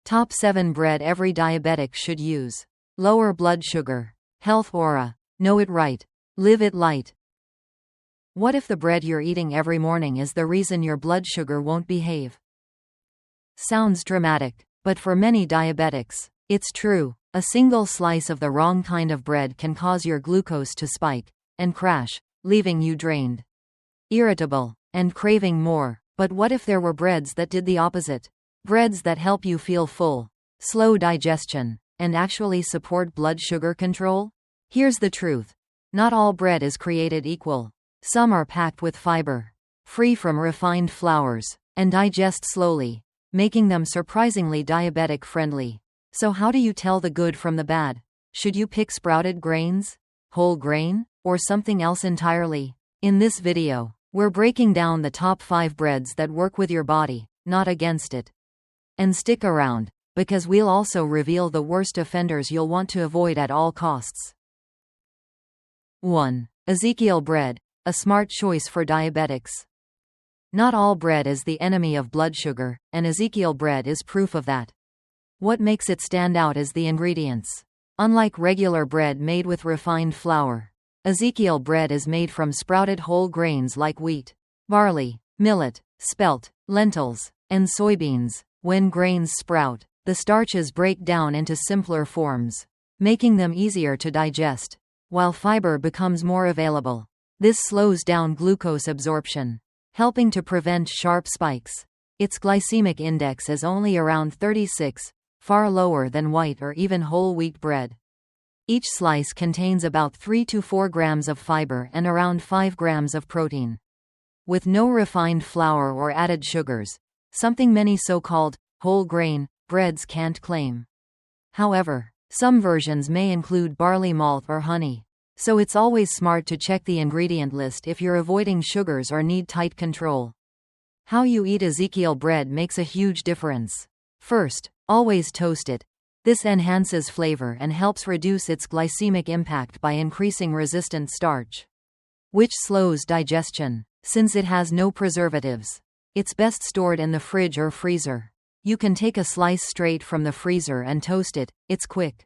Top 7 bread every diabetic should use. Lower blood sugar. Health aura. Know it right. Live it light. What if the bread you're eating every morning is the reason your blood sugar won't behave? Sounds dramatic, but for many diabetics, it's true. A single slice of the wrong kind of bread can cause your glucose to spike and crash, leaving you drained, irritable, and craving more. But what if there were breads that did the opposite? Breads that help you feel full, slow digestion, and actually support blood sugar control? Here's the truth. Not all bread is created equal. Some are packed with fiber, free from refined flours, and digest slowly, making them surprisingly diabetic-friendly. So how do you tell the good from the bad? Should you pick sprouted grains, whole grain, or something else entirely? In this video, we're breaking down the top 5 breads that work with your body, not against it. And stick around, because we'll also reveal the worst offenders you'll want to avoid at all costs. 1. Ezekiel Bread, a smart choice for diabetics. Not all bread is the enemy of blood sugar, and Ezekiel Bread is proof of that. What makes it stand out is the ingredients. Unlike regular bread made with refined flour, Ezekiel Bread is made from sprouted whole grains like wheat, barley, millet, spelt, lentils, and soybeans. When grains sprout, the starches break down into simpler forms, making them easier to digest, while fiber becomes more available. This slows down glucose absorption, helping to prevent sharp spikes. Its glycemic index is only around 36, far lower than white or even whole wheat bread. Each slice contains about 3 to 4 grams of fiber and around 5 grams of protein. With no refined flour or added sugars, something many so-called whole grain breads can't claim. However, some versions may include barley malt or honey, so it's always smart to check the ingredient list if you're avoiding sugars or need tight control. How you eat Ezekiel bread makes a huge difference. First, always toast it. This enhances flavor and helps reduce its glycemic impact by increasing resistant starch, which slows digestion. Since it has no preservatives, it's best stored in the fridge or freezer. You can take a slice straight from the freezer and toast it. It's quick,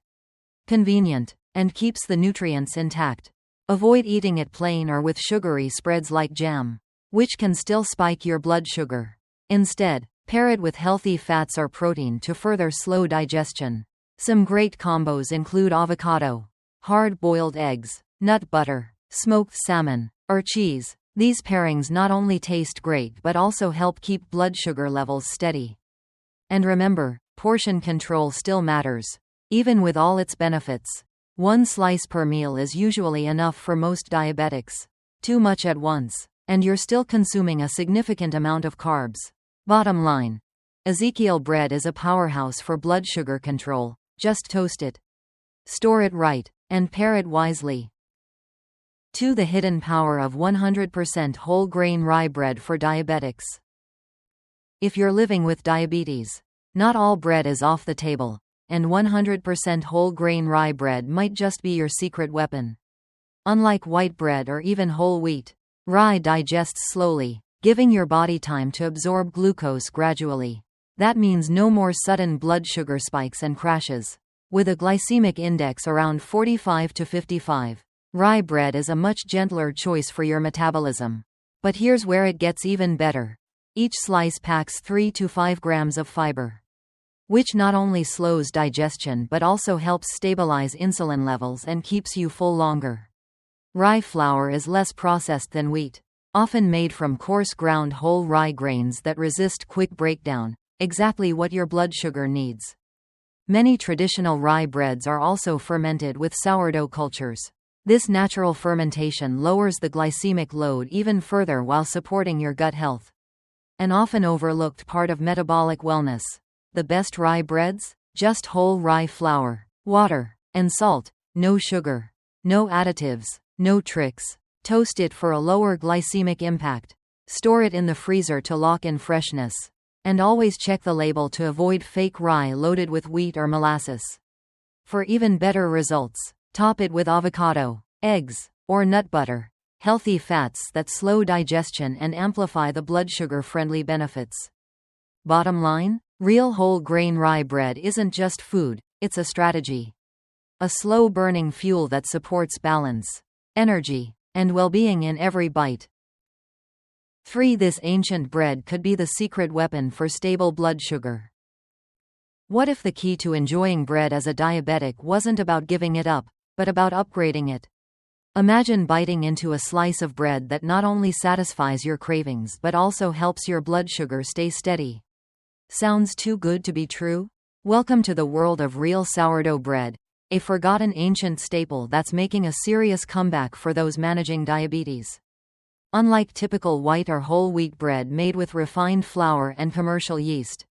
convenient, and keeps the nutrients intact. Avoid eating it plain or with sugary spreads like jam, which can still spike your blood sugar. Instead, pair it with healthy fats or protein to further slow digestion. Some great combos include avocado, hard-boiled eggs, nut butter, smoked salmon, or cheese. These pairings not only taste great but also help keep blood sugar levels steady. And remember, portion control still matters. Even with all its benefits, 1 slice per meal is usually enough for most diabetics. Too much at once, and you're still consuming a significant amount of carbs. Bottom line, Ezekiel bread is a powerhouse for blood sugar control. Just toast it, store it right, and pair it wisely. 2. The hidden power of 100% whole grain rye bread for diabetics. If you're living with diabetes, not all bread is off the table, and 100% whole grain rye bread might just be your secret weapon. Unlike white bread or even whole wheat, rye digests slowly, giving your body time to absorb glucose gradually. That means no more sudden blood sugar spikes and crashes. With a glycemic index around 45 to 55, rye bread is a much gentler choice for your metabolism. But here's where it gets even better. Each slice packs 3 to 5 grams of fiber, which not only slows digestion but also helps stabilize insulin levels and keeps you full longer. Rye flour is less processed than wheat, often made from coarse ground whole rye grains that resist quick breakdown. Exactly what your blood sugar needs. Many traditional rye breads are also fermented with sourdough cultures. This natural fermentation lowers the glycemic load even further while supporting your gut health. An often overlooked part of metabolic wellness. The best rye breads? Just whole rye flour, water, and salt. No sugar, no additives, no tricks. Toast it for a lower glycemic impact. Store it in the freezer to lock in freshness. And always check the label to avoid fake rye loaded with wheat or molasses. For even better results, top it with avocado, eggs, or nut butter. Healthy fats that slow digestion and amplify the blood sugar-friendly benefits. Bottom line, Real whole grain rye bread isn't just food, it's a strategy. A slow-burning fuel that supports balance, energy, and well-being in every bite. 3. This ancient bread could be the secret weapon for stable blood sugar. What if the key to enjoying bread as a diabetic wasn't about giving it up, but about upgrading it? Imagine biting into a slice of bread that not only satisfies your cravings but also helps your blood sugar stay steady. Sounds too good to be true? Welcome to the world of real sourdough bread, a forgotten ancient staple that's making a serious comeback for those managing diabetes. Unlike typical white or whole wheat bread made with refined flour and commercial yeast,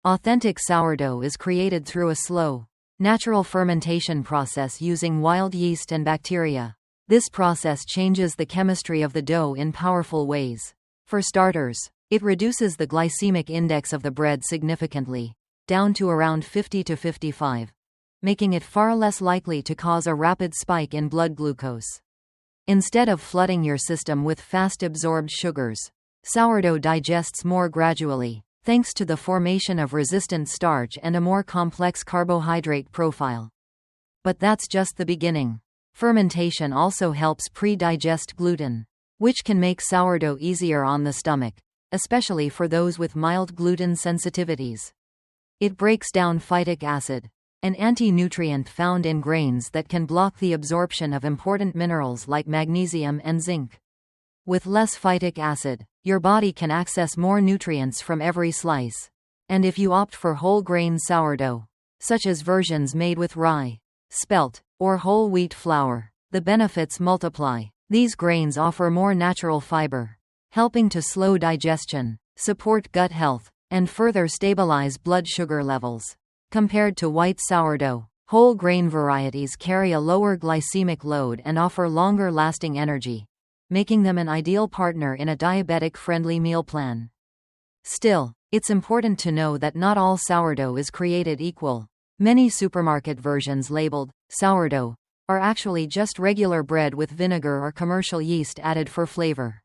authentic sourdough is created through a slow, natural fermentation process using wild yeast and bacteria. This process changes the chemistry of the dough in powerful ways. For starters, it reduces the glycemic index of the bread significantly, down to around 50 to 55, making it far less likely to cause a rapid spike in blood glucose. Instead of flooding your system with fast-absorbed sugars, sourdough digests more gradually, thanks to the formation of resistant starch and a more complex carbohydrate profile. But that's just the beginning. Fermentation also helps pre-digest gluten, which can make sourdough easier on the stomach, especially for those with mild gluten sensitivities. It breaks down phytic acid, an anti-nutrient found in grains that can block the absorption of important minerals like magnesium and zinc. With less phytic acid, your body can access more nutrients from every slice. And if you opt for whole grain sourdough, such as versions made with rye, spelt, or whole wheat flour, the benefits multiply. These grains offer more natural fiber, helping to slow digestion, support gut health, and further stabilize blood sugar levels. Compared to white sourdough, whole grain varieties carry a lower glycemic load and offer longer-lasting energy, making them an ideal partner in a diabetic-friendly meal plan. Still, it's important to know that not all sourdough is created equal. Many supermarket versions labeled sourdough are actually just regular bread with vinegar or commercial yeast added for flavor.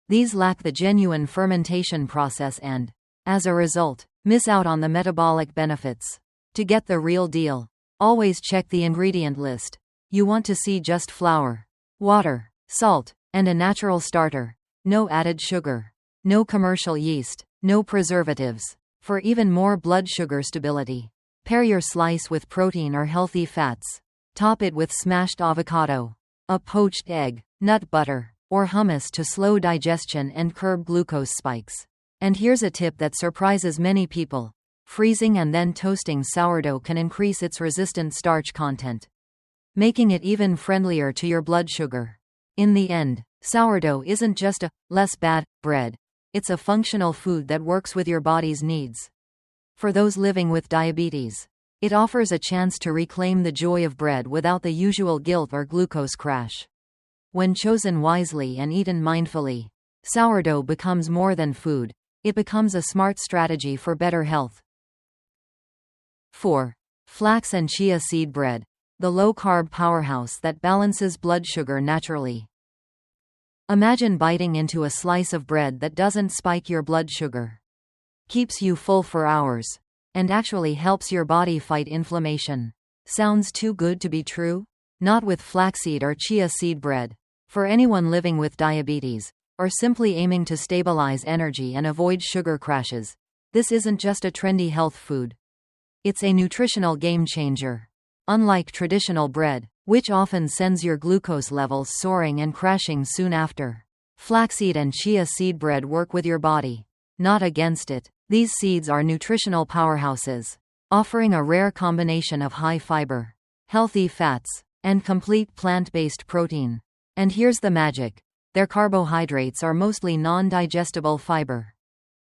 These lack the genuine fermentation process and, as a result, miss out on the metabolic benefits. To get the real deal, always check the ingredient list. You want to see just flour, water, salt, and a natural starter. No added sugar. No commercial yeast. No preservatives. For even more blood sugar stability, pair your slice with protein or healthy fats. Top it with smashed avocado, a poached egg, nut butter, or hummus to slow digestion and curb glucose spikes. And here's a tip that surprises many people. Freezing and then toasting sourdough can increase its resistant starch content, making it even friendlier to your blood sugar. In the end, sourdough isn't just a less bad bread. It's a functional food that works with your body's needs. For those living with diabetes, it offers a chance to reclaim the joy of bread without the usual guilt or glucose crash. When chosen wisely and eaten mindfully, sourdough becomes more than food. It becomes a smart strategy for better health. 4. Flax and chia seed bread, the low-carb powerhouse that balances blood sugar naturally. Imagine biting into a slice of bread that doesn't spike your blood sugar, keeps you full for hours, and actually helps your body fight inflammation. Sounds too good to be true? Not with flaxseed or chia seed bread. For anyone living with diabetes, or simply aiming to stabilize energy and avoid sugar crashes, this isn't just a trendy health food. It's a nutritional game changer. Unlike traditional bread, which often sends your glucose levels soaring and crashing soon after, flaxseed and chia seed bread work with your body, not against it. These seeds are nutritional powerhouses, offering a rare combination of high fiber, healthy fats, and complete plant-based protein. And here's the magic. Their carbohydrates are mostly non-digestible fiber,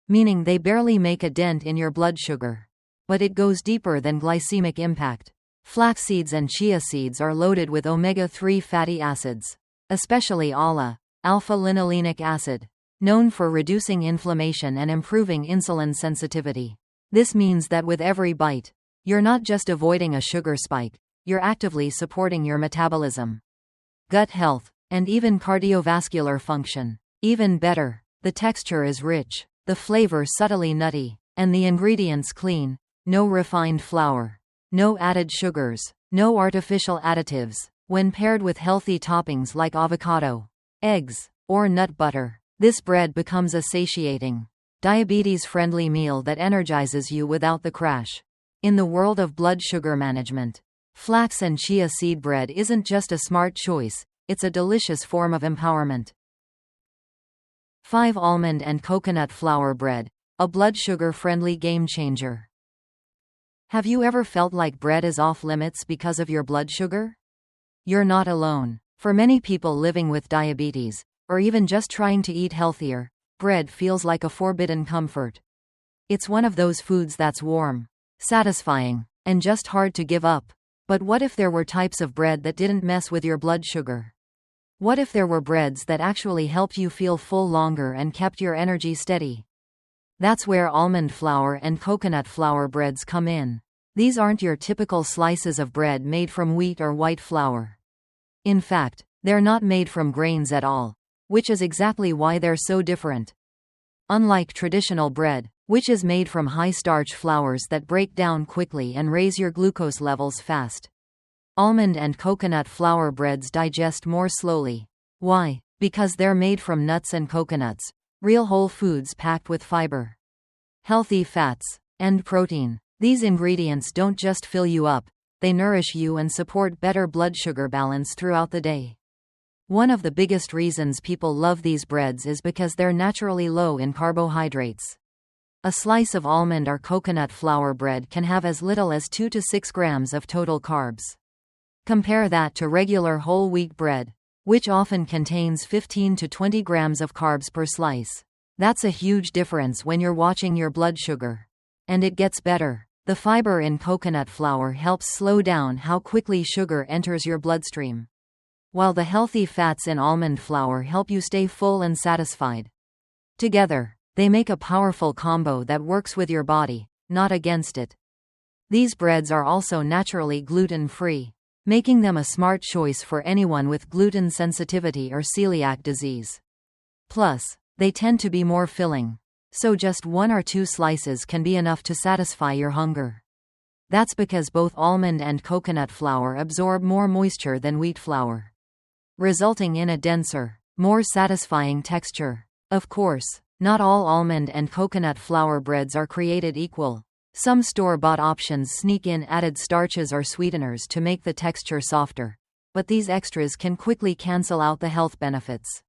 meaning they barely make a dent in your blood sugar. But it goes deeper than glycemic impact. Flax seeds and chia seeds are loaded with omega-3 fatty acids, especially ALA, alpha-linolenic acid, known for reducing inflammation and improving insulin sensitivity. This means that with every bite, you're not just avoiding a sugar spike, you're actively supporting your metabolism, gut health, and even cardiovascular function. Even better, the texture is rich, the flavor subtly nutty, And the ingredients clean. No refined flour. No added sugars. No artificial additives. When paired with healthy toppings like avocado, eggs, or nut butter, this bread becomes a satiating, diabetes-friendly meal that energizes you without the crash. In the world of blood sugar management, flax and chia seed bread isn't just a smart choice, it's a delicious form of empowerment. 5. Almond and coconut flour bread, a blood sugar-friendly game-changer. Have you ever felt like bread is off limits because of your blood sugar? You're not alone. For many people living with diabetes, or even just trying to eat healthier, bread feels like a forbidden comfort. It's one of those foods that's warm, satisfying, and just hard to give up. But what if there were types of bread that didn't mess with your blood sugar? What if there were breads that actually helped you feel full longer and kept your energy steady? That's where almond flour and coconut flour breads come in. These aren't your typical slices of bread made from wheat or white flour. In fact, they're not made from grains at all, which is exactly why they're so different. Unlike traditional bread, which is made from high-starch flours that break down quickly and raise your glucose levels fast, almond and coconut flour breads digest more slowly. Why? Because they're made from nuts and coconuts, real whole foods packed with fiber, healthy fats, and protein. These ingredients don't just fill you up, they nourish you and support better blood sugar balance throughout the day. One of the biggest reasons people love these breads is because they're naturally low in carbohydrates. A slice of almond or coconut flour bread can have as little as 2 to 6 grams of total carbs. Compare that to regular whole wheat bread, which often contains 15 to 20 grams of carbs per slice. That's a huge difference when you're watching your blood sugar. And it gets better. The fiber in coconut flour helps slow down how quickly sugar enters your bloodstream, while the healthy fats in almond flour help you stay full and satisfied. Together, they make a powerful combo that works with your body, not against it. These breads are also naturally gluten-free, making them a smart choice for anyone with gluten sensitivity or celiac disease. Plus, they tend to be more filling, so just 1 or 2 slices can be enough to satisfy your hunger. That's because both almond and coconut flour absorb more moisture than wheat flour, resulting in a denser, more satisfying texture. Of course, not all almond and coconut flour breads are created equal. Some store-bought options sneak in added starches or sweeteners to make the texture softer, but these extras can quickly cancel out the health benefits.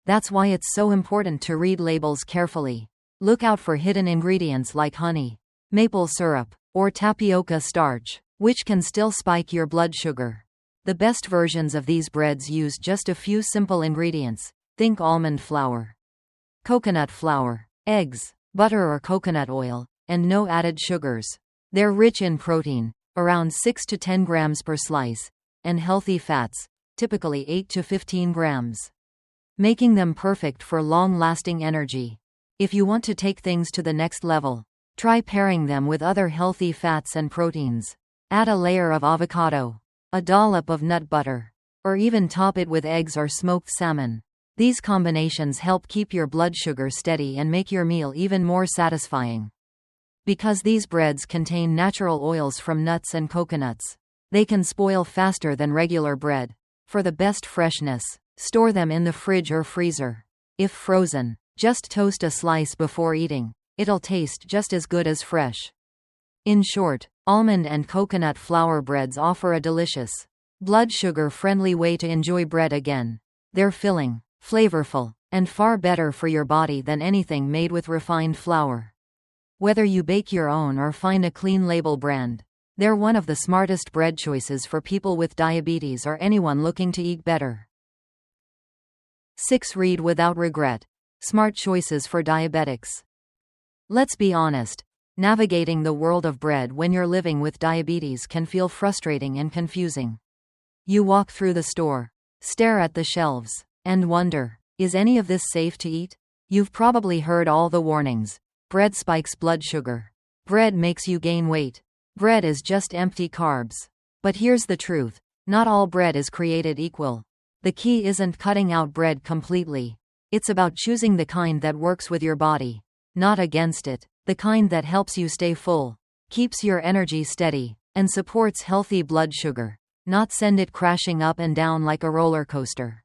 That's why it's so important to read labels carefully. Look out for hidden ingredients like honey, maple syrup, or tapioca starch, which can still spike your blood sugar. The best versions of these breads use just a few simple ingredients. Think almond flour, coconut flour, eggs, butter or coconut oil, and no added sugars. They're rich in protein, around 6 to 10 grams per slice, and healthy fats, typically 8 to 15 grams, making them perfect for long-lasting energy. If you want to take things to the next level, try pairing them with other healthy fats and proteins. Add a layer of avocado, a dollop of nut butter, or even top it with eggs or smoked salmon. These combinations help keep your blood sugar steady and make your meal even more satisfying. Because these breads contain natural oils from nuts and coconuts, they can spoil faster than regular bread. For the best freshness, store them in the fridge or freezer. If frozen, just toast a slice before eating. It'll taste just as good as fresh. In short, almond and coconut flour breads offer a delicious, blood sugar-friendly way to enjoy bread again. They're filling, flavorful, and far better for your body than anything made with refined flour. Whether you bake your own or find a clean label brand, they're one of the smartest bread choices for people with diabetes or anyone looking to eat better. 6. Read without regret. Smart choices for diabetics. Let's be honest, navigating the world of bread when you're living with diabetes can feel frustrating and confusing. You walk through the store, stare at the shelves, and wonder, is any of this safe to eat? You've probably heard all the warnings. Bread spikes blood sugar. Bread makes you gain weight. Bread is just empty carbs. But here's the truth. Not all bread is created equal. The key isn't cutting out bread completely. It's about choosing the kind that works with your body, not against it. The kind that helps you stay full, keeps your energy steady, and supports healthy blood sugar, not send it crashing up and down like a roller coaster.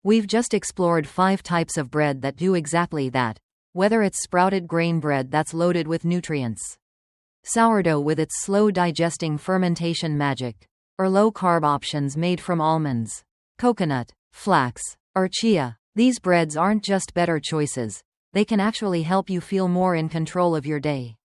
We've just explored 5 types of bread that do exactly that, whether it's sprouted grain bread that's loaded with nutrients, sourdough with its slow digesting fermentation magic, or low-carb options made from almonds, coconut, flax, or chia. These breads aren't just better choices, they can actually help you feel more in control of your day.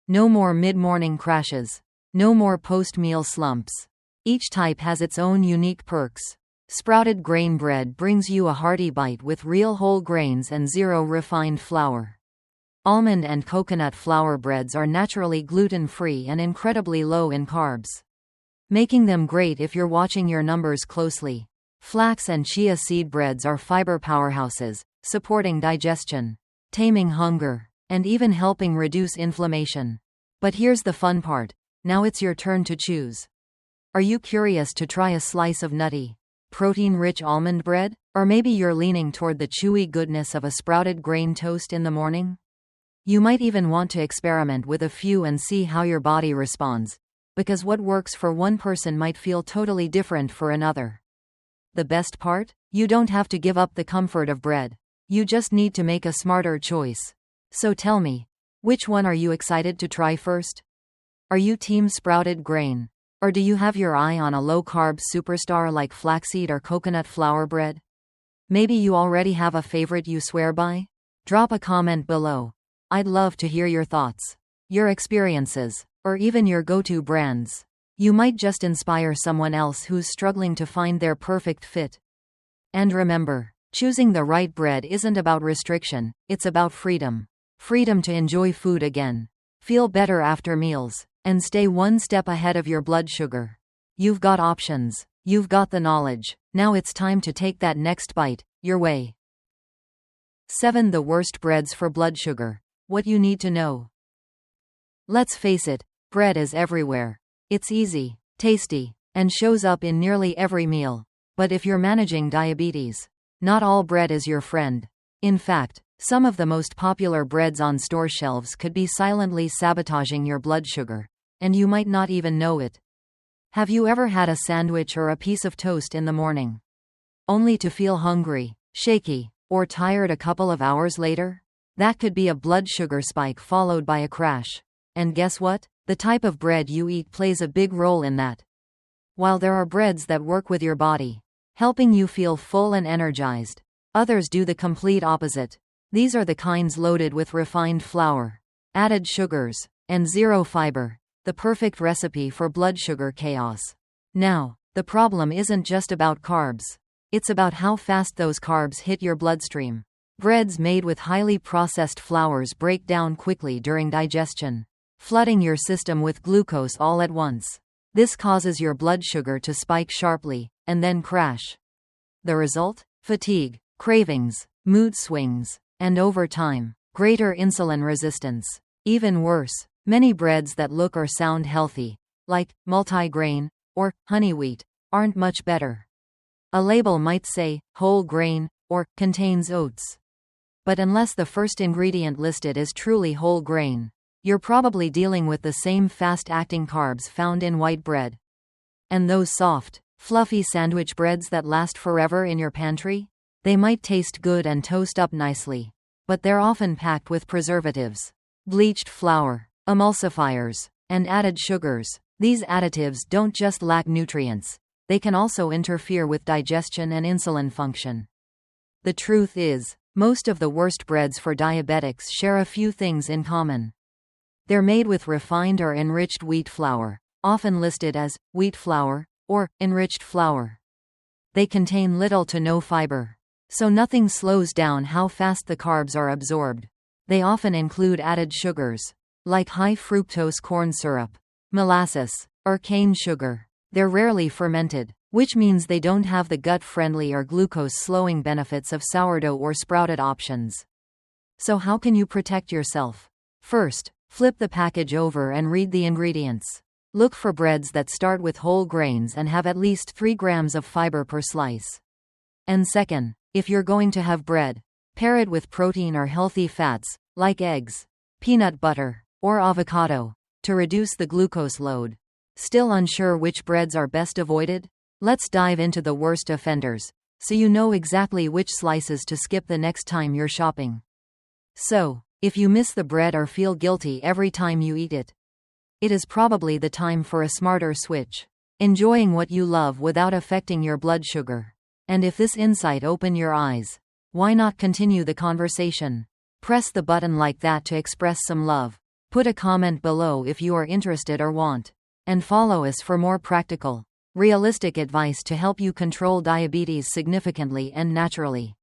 No more mid-morning crashes. No more post-meal slumps. Each type has its own unique perks. Sprouted grain bread brings you a hearty bite with real whole grains and zero refined flour. Almond and coconut flour breads are naturally gluten-free and incredibly low in carbs, making them great if you're watching your numbers closely. Flax and chia seed breads are fiber powerhouses, supporting digestion, taming hunger, and even helping reduce inflammation. But here's the fun part. Now it's your turn to choose. Are you curious to try a slice of nutty, protein-rich almond bread? Or maybe you're leaning toward the chewy goodness of a sprouted grain toast in the morning? You might even want to experiment with a few and see how your body responds, because what works for one person might feel totally different for another. The best part? You don't have to give up the comfort of bread. You just need to make a smarter choice. So tell me, which one are you excited to try first? Are you team sprouted grain? Or do you have your eye on a low-carb superstar like flaxseed or coconut flour bread? Maybe you already have a favorite you swear by? Drop a comment below. I'd love to hear your thoughts, your experiences, or even your go-to brands. You might just inspire someone else who's struggling to find their perfect fit. And remember, choosing the right bread isn't about restriction, it's about freedom. Freedom to enjoy food again, feel better after meals, and stay one step ahead of your blood sugar. You've got options. You've got the knowledge. Now it's time to take that next bite, your way. 7. The worst breads for blood sugar. What you need to know. Let's face it, bread is everywhere. It's easy, tasty, and shows up in nearly every meal. But if you're managing diabetes, not all bread is your friend. In fact, some of the most popular breads on store shelves could be silently sabotaging your blood sugar, and you might not even know it. Have you ever had a sandwich or a piece of toast in the morning, only to feel hungry, shaky, or tired a couple of hours later? That could be a blood sugar spike followed by a crash. And guess what? The type of bread you eat plays a big role in that. While there are breads that work with your body, helping you feel full and energized, others do the complete opposite. These are the kinds loaded with refined flour, added sugars, and zero fiber, the perfect recipe for blood sugar chaos. Now, the problem isn't just about carbs. It's about how fast those carbs hit your bloodstream. Breads made with highly processed flours break down quickly during digestion, flooding your system with glucose all at once. This causes your blood sugar to spike sharply, and then crash. The result? Fatigue, cravings, mood swings, and over time, greater insulin resistance. Even worse, many breads that look or sound healthy, like multigrain or honey wheat, aren't much better. A label might say whole grain or contains oats. But unless the first ingredient listed is truly whole grain, you're probably dealing with the same fast-acting carbs found in white bread. And those soft, fluffy sandwich breads that last forever in your pantry? They might taste good and toast up nicely, but they're often packed with preservatives, bleached flour, emulsifiers, and added sugars. These additives don't just lack nutrients, they can also interfere with digestion and insulin function. The truth is, most of the worst breads for diabetics share a few things in common. They're made with refined or enriched wheat flour, often listed as wheat flour or enriched flour. They contain little to no fiber, so nothing slows down how fast the carbs are absorbed. They often include added sugars, like high fructose corn syrup, molasses, or cane sugar. They're rarely fermented, which means they don't have the gut-friendly or glucose-slowing benefits of sourdough or sprouted options. So how can you protect yourself? First, flip the package over and read the ingredients. Look for breads that start with whole grains and have at least 3 grams of fiber per slice. And second, if you're going to have bread, pair it with protein or healthy fats, like eggs, peanut butter, or avocado, to reduce the glucose load. Still unsure which breads are best avoided? Let's dive into the worst offenders, so you know exactly which slices to skip the next time you're shopping. So, if you miss the bread or feel guilty every time you eat it, it is probably the time for a smarter switch. Enjoying what you love without affecting your blood sugar. And if this insight opened your eyes, why not continue the conversation? Press the button like that to express some love. Put a comment below if you are interested or want. And follow us for more practical, realistic advice to help you control diabetes significantly and naturally.